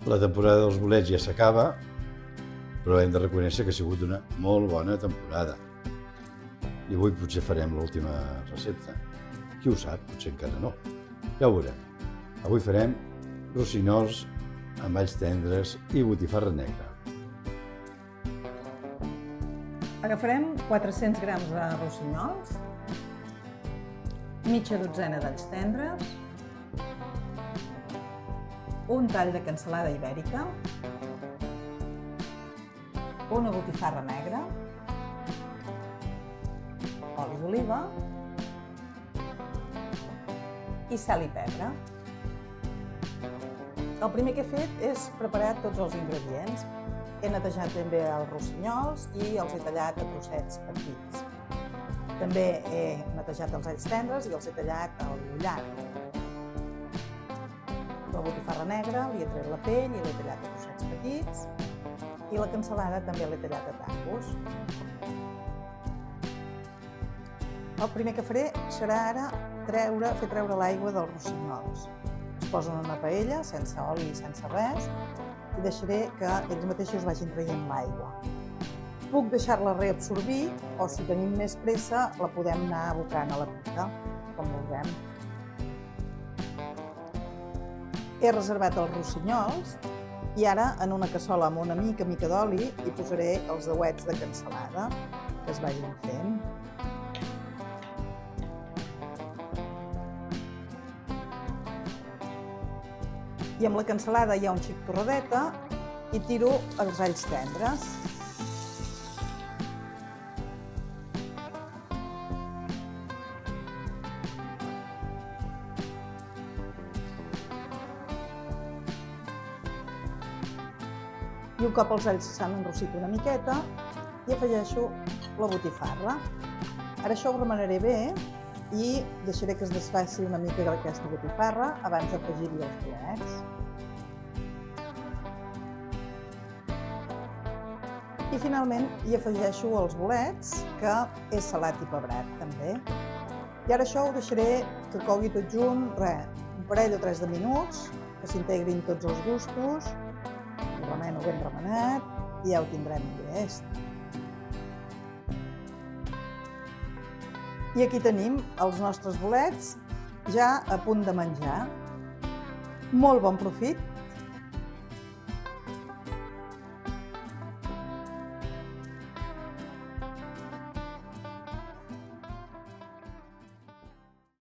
La temporada dels bolets ja s'acaba, però hem de reconèixer que ha sigut una molt bona temporada. I avui potser farem l'última recepta. Qui ho sap? Potser encara no. Ja ho veurem. Avui farem rossinyols amb alls tendres i botifarra negra. Agafarem 400 grams de rossinyols, mitja dotzena d'alls tendres, un tall de cansalada ibèrica, una botifarra negra, oli d'oliva i sal i pebre. El primer que he fet és preparar tots els ingredients. He netejat ben bé els rossinyols i els he tallat a trossets petits. També he netejat els alls tendres i els he tallat al llarg. La botifarra negra li he tret la pell i l'he tallat a trossets petits i la cansalada també l'he tallat a tangos. El primer que faré serà ara fer treure l'aigua dels rossinyols. Es posen en una paella, sense oli i sense res, i deixaré que ells mateixos vagin traient l'aigua. Puc deixar-la reabsorbir o, si tenim més pressa, la podem anar abocant a la pica, com vulguem. He reservat els rossinyols i ara en una cassola amb una mica d'oli hi posaré els dauets de cansalada que es vagin fent. I amb la cansalada hi ha un xic torradeta i tiro els alls tendres. I un cop els alls s'han enrossit una miqueta, hi afegeixo la botifarra. Ara això ho remenaré bé i deixaré que es desfaci una mica aquesta botifarra abans d'afegir-hi els bolets. I finalment hi afegeixo els bolets, que és salat i pebrat també. I ara això ho deixaré que cogui tot junt, un parell o 3 de minuts, que s'integrin tots els gustos. Ho remeno ben remenat i ja ho tindrem llest. I aquí tenim els nostres bolets ja a punt de menjar. Molt bon profit!